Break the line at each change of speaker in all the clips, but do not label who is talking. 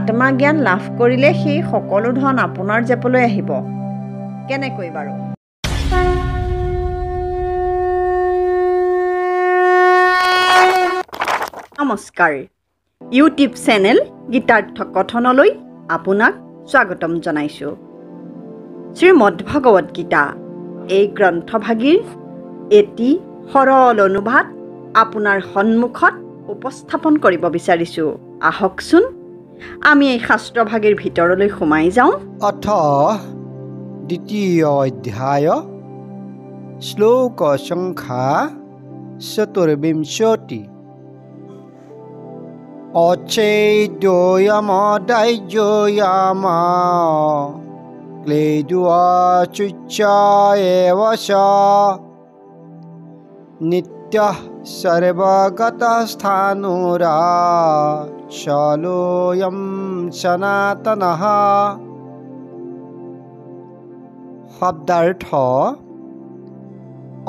আত্মা জ্ঞান লাভ কৰিলে সেই সকলো ধন আপোনাৰ জেপলৈ আহিব। কেনেকৈ বাৰু? নমস্কাৰ, ইউটিউব চেনেল গীতাৰ্থ কথনলৈ আপোনাক স্বাগতম জনাইছোঁ। শ্ৰীমদ্ভাগৱত গীতা এই গ্ৰন্থভাগীৰ এটি সৰল অনুবাদ আপোনাৰ সন্মুখত উপস্থাপন কৰিব বিচাৰিছোঁ। আহকচোন আমি এই শাস্ত্ৰভাগীৰ ভিতৰলৈ সোমাই যাওঁ।
অথ দ্বিতীয় অধ্যায় শ্লোক সংখ্যা ২৪। অচ্ছেদ্যোয়মদাহ্যোয়ম ক্লেদোচ্যুচ্য এব চ নিত্যঃ সর্বগতস্থাণুরাচলোऽয়ং সনাতনঃ। শব্দাৰ্থ: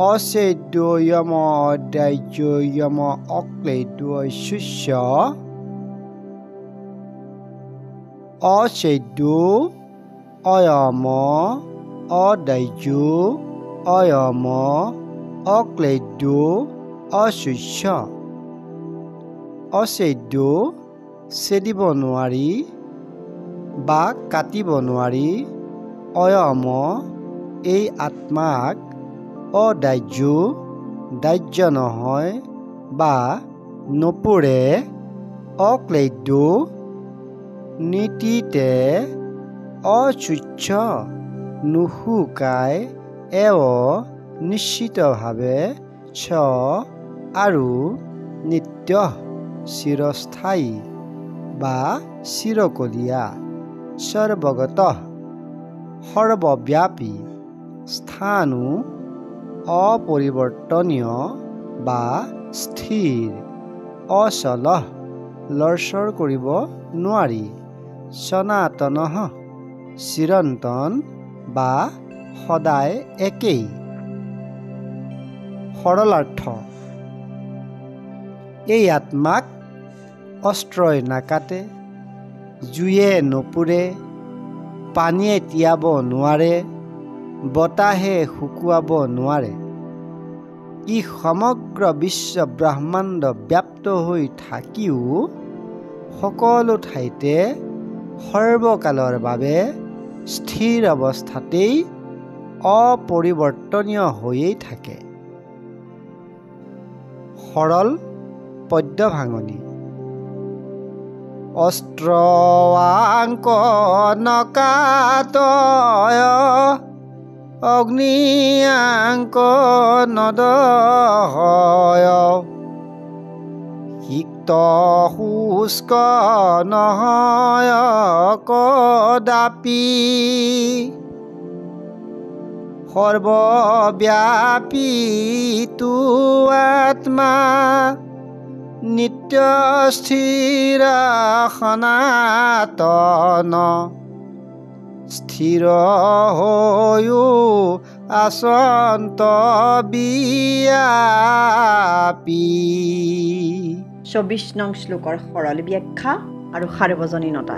অচ্ছেদ্যোয়ম অদাহ্যোয়ম অক্লেদোচ্যুচ্য। অচ্ছেদ্যো অয়ম অদাহ্যো অয়ম অক্লেদো অচ্যুচ্য। অচ্ছেদ্য ছেদিব নোৱাৰি বা কাটিব নোৱাৰি। অয়ম এই আত্মাক, অদাহ্য দাহ্য নহয় বা নপৰে। অক্লেদ্য নীতিতে, অচ্যুচ্য নুশুকাই, এৱ নিশ্চিতভাৱে, চ আৰু নিত্য চিৰস্থায়ী বা চিৰকলীয়া, সৰ্বগত সৰ্বব্যাপী, স্থাণু অপৰিৱৰ্তনীয় বা স্থিৰ, অচল লৰচৰ কৰিব নোৱাৰি, সনাতনঃ চিৰন্তন বা সদায় একেই। সৰলাৰ্থ: এই আত্মাক অস্ত্ৰই নাকাটে, জুয়ে নপুৰে, পানীয়ে তিয়াব নোৱাৰে, বতাহে শুকুৱাব নোৱাৰে। ই সমগ্ৰ বিশ্ব ব্ৰহ্মাণ্ড ব্যাপ্ত হৈ থাকিও সকলো ঠাইতে সৰ্বকালৰ বাবে স্থিৰ অৱস্থাতেই অপৰিৱৰ্তনীয় হৈয়েই থাকে। সৰল পদ্য ভাঙনি: অস্ত্ৰৱাংক নকাটয়, অগ্নিয়াংক নদহয়, সিক্ত শুষ্ক নহয় কদাপি, সৰ্বব্যাপী তু আত্মা, নিত্য স্থিৰ সনাতন, স্থিৰ হৈও আচন্ত বিয়াপী।
২৪ নং শ্লোকৰ সৰল ব্যাখ্যা আৰু সাৰ্বজনীনতা।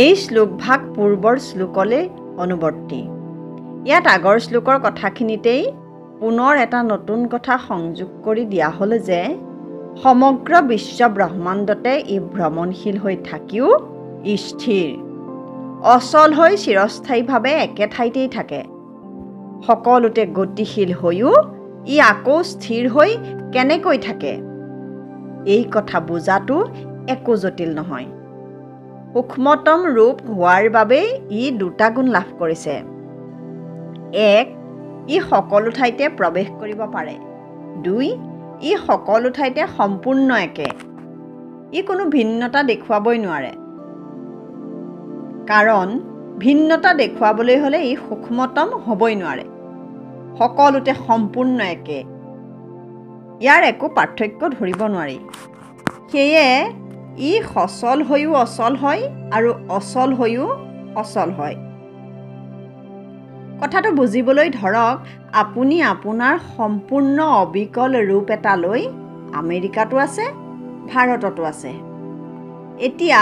এই শ্লোকভাগ পূৰ্বৰ শ্লোকলৈ অনুবৰ্তী। ইয়াত আগৰ শ্লোকৰ কথাখিনিতেই পুনৰ এটা নতুন কথা সংযোগ কৰি দিয়া হ'ল যে সমগ্ৰ বিশ্ব ব্ৰহ্মাণ্ডতে ই ভ্ৰমণশীল হৈ থাকিও ই স্থিৰ, অচল হৈ চিৰস্থায়ীভাৱে একে ঠাইতেই থাকে। সকলোতে গতিশীল হৈও ই আকৌ স্থিৰ হৈ কেনেকৈ থাকে, এই কথা বুজাটো একো জটিল নহয়। সূক্ষ্মতম ৰূপ হোৱাৰ বাবেই ই দুটা গুণ লাভ কৰিছে। এক, ই সকলো ঠাইতে প্ৰৱেশ কৰিব পাৰে। দুই, ই সকলো ঠাইতে সম্পূৰ্ণ একে। ই কোনো ভিন্নতা দেখুৱাবই নোৱাৰে, কাৰণ ভিন্নতা দেখুৱাবলৈ হ'লে ই সূক্ষ্মতম হ'বই নোৱাৰে। সকলোতে সম্পূৰ্ণ একে, ইয়াৰ একো পাৰ্থক্য ধৰিব নোৱাৰি। সেয়ে ই সচল হৈও অচল হয় আৰু অচল হৈও সচল হয়। কথাটো বুজিবলৈ ধৰক, আপুনি আপোনাৰ সম্পূৰ্ণ অবিকল ৰূপ এটা লৈ আমেৰিকাতো আছে, ভাৰততো আছে। এতিয়া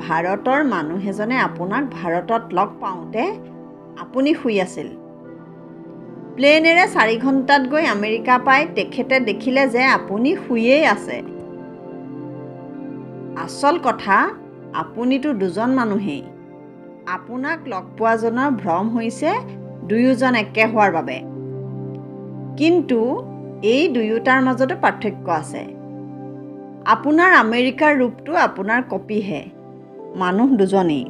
ভাৰতৰ মানুহ এজনে আপোনাক ভাৰতত লগ পাওঁতে আপুনি শুই আছিল। প্লেনেৰে 4 ঘণ্টাত গৈ আমেৰিকা পাই তেখেতে দেখিলে যে আপুনি শুইয়েই আছে। আচল কথা, আপুনিতো দুজন মানুহেই। আপোনাক লগ পোৱাজনৰ ভ্ৰম হৈছে দুয়োজন একে হোৱাৰ বাবে। কিন্তু এই দুয়োটাৰ মাজতো পাৰ্থক্য আছে। আপোনাৰ আমেৰিকাৰ ৰূপটো আপোনাৰ কপিহে, মানুহ দুজনেই।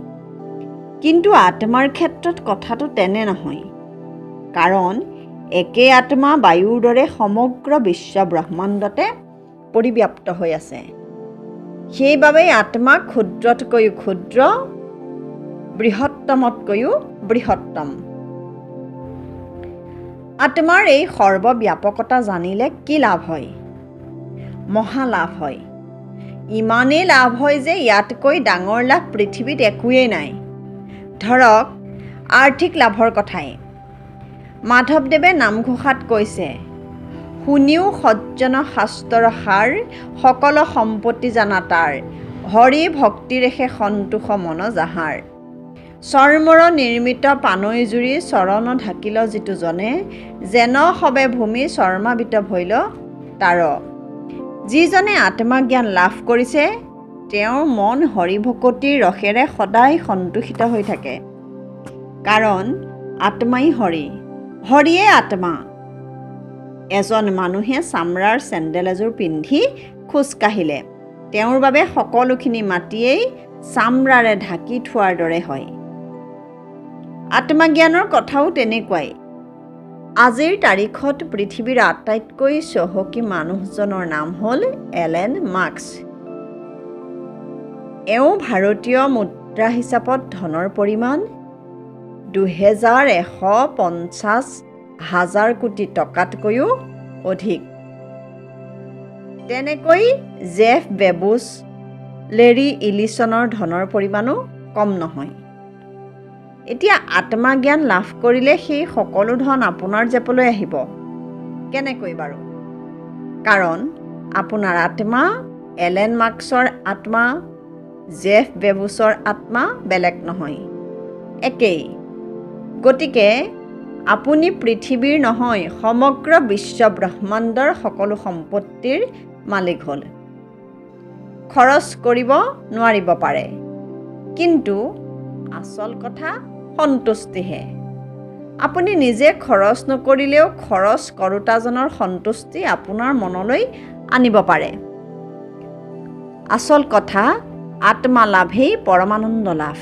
কিন্তু আত্মাৰ ক্ষেত্ৰত কথাটো তেনে নহয়। কাৰণ একে আত্মা বায়ুৰ দৰে সমগ্ৰ বিশ্ব ব্ৰহ্মাণ্ডতে পৰিব্যাপ্ত হৈ আছে। সেইবাবেই আত্মা ক্ষুদ্ৰতকৈও ক্ষুদ্ৰ, বৃহত্তমতকৈও বৃহত্তম। আত্মাৰ এই সৰ্বব্যাপকতা জানিলে কি লাভ হয়? মহা লাভ হয়। ইমানেই লাভ হয় যে ইয়াতকৈ ডাঙৰ লাভ পৃথিৱীত একোৱেই নাই। ধৰক আৰ্থিক লাভৰ কথাই। মাধৱদেৱে নামঘোষাত কৈছে, শুনিও সজ্জন শাস্ত্ৰৰ সাৰ, সকল সম্পত্তি জানা তাৰ, হৰি ভক্তি ৰেখে সন্তোষ মন যাহাৰ। চৰ্মৰ নিৰ্মিত পানৈ জুৰি চৰণ ঢাকিল যিটো জনে, যেন সবে ভূমি চৰ্মাবিত ভৈল তাৰ। যিজনে আত্মজ্ঞান লাভ কৰিছে তেওঁৰ মন হৰিভকতিৰ ৰসেৰে সদায় সন্তোষিত হৈ থাকে। কাৰণ আত্মাই হৰি, হৰিয়ে আত্মা। এজন মানুহে চামৰাৰ চেণ্ডেল এযোৰ পিন্ধি খোজকাঢ়িলে তেওঁৰ বাবে সকলোখিনি মাটিয়েই চামৰাৰে ঢাকি থোৱাৰ দৰে হয়। আত্মজ্ঞানৰ কথাও তেনেকুৱাই। আজিৰ তাৰিখত পৃথিৱীৰ আটাইতকৈ চহকী মানুহজনৰ নাম হ'ল এলেন মাস্ক। এওঁ ভাৰতীয় মুদ্ৰা হিচাপত ধনৰ পৰিমাণ 2150,000 কোটি টকাতকৈও অধিক। তেনেকৈ জেফ বেজোছ, লেৰী ইলিছনৰ ধনৰ পৰিমাণো কম নহয়। এতিয়া আত্মজ্ঞান লাভ কৰিলে সেই সকলো ধন আপোনাৰ জেপলৈ আহিব কেনেকৈ বাৰু? কাৰণ আপোনাৰ আত্মা এলেন মাস্কৰ আত্মা, জেফ বেজোছৰ আত্মা বেলেগ নহয়, একেই। গতিকে আপুনি পৃথিৱীৰ নহয় সমগ্ৰ বিশ্ব ব্ৰহ্মাণ্ডৰ সকলো সম্পত্তিৰ মালিক হ'ল। খৰচ কৰিব নোৱাৰিব পাৰে, কিন্তু আচল কথা সন্তুষ্টিহে। আপুনি নিজে খৰচ নকৰিলেও খৰচ কৰোতাজনৰ সন্তুষ্টি আপোনাৰ মনলৈ আনিব পাৰে। আচল কথা আত্মা লাভেই পৰমানন্দ লাভ।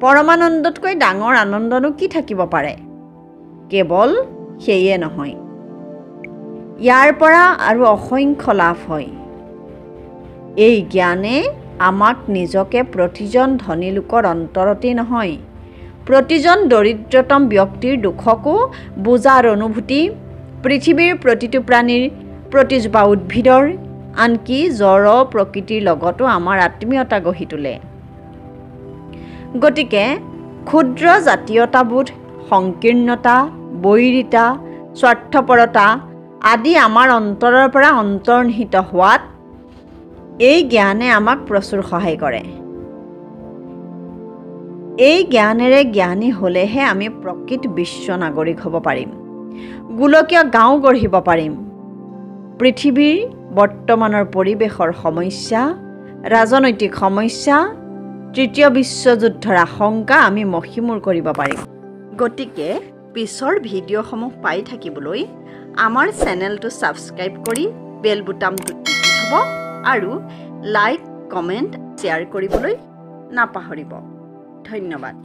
পৰমানন্দতকৈ ডাঙৰ আনন্দনো কি থাকিব পাৰে? কেৱল সেয়ে নহয়, ইয়াৰ পৰা আৰু অসংখ্য লাভ হয়। এই জ্ঞানে আমাক নিজকে প্ৰতিজন ধনী লোকৰ অন্তৰতেই নহয়, প্ৰতিজন দৰিদ্ৰতম ব্যক্তিৰ দুখকো বুজাৰ অনুভূতি, পৃথিৱীৰ প্ৰতিটো প্ৰাণীৰ, প্ৰতিজোপা উদ্ভিদৰ, আনকি জড় প্ৰকৃতিৰ লগতো আমাৰ আত্মীয়তা গঢ়ি তোলে। গতিকে ক্ষুদ্ৰ জাতীয়তাবোধ, সংকীৰ্ণতা, বৈৰিতা, স্বাৰ্থপৰতা আদি আমাৰ অন্তৰৰ পৰা অন্তৰ্নিহিত হোৱাত এই জ্ঞানে আমাক প্ৰচুৰ সহায় কৰে। এই জ্ঞানেৰে জ্ঞানী হ'লেহে আমি প্ৰকৃত বিশ্ব নাগৰিক হ'ব পাৰিম, গোলকীয় গাঁও গঢ়িব পাৰিম। পৃথিৱীৰ বৰ্তমানৰ পৰিৱেশৰ সমস্যা, ৰাজনৈতিক সমস্যা, তৃতীয় বিশ্বযুদ্ধৰ আশংকা আমি মষিমূৰ কৰিব পাৰিম। গতিকে পিছৰ ভিডিঅ'সমূহ পাই থাকিবলৈ আমাৰ চেনেলটো ছাবস্ক্ৰাইব কৰি বেল বুটামটো টিপি থ'ব আৰু লাইক, কমেণ্ট, শ্বেয়াৰ কৰিবলৈ নাপাহৰিব। ধন্যবাদ।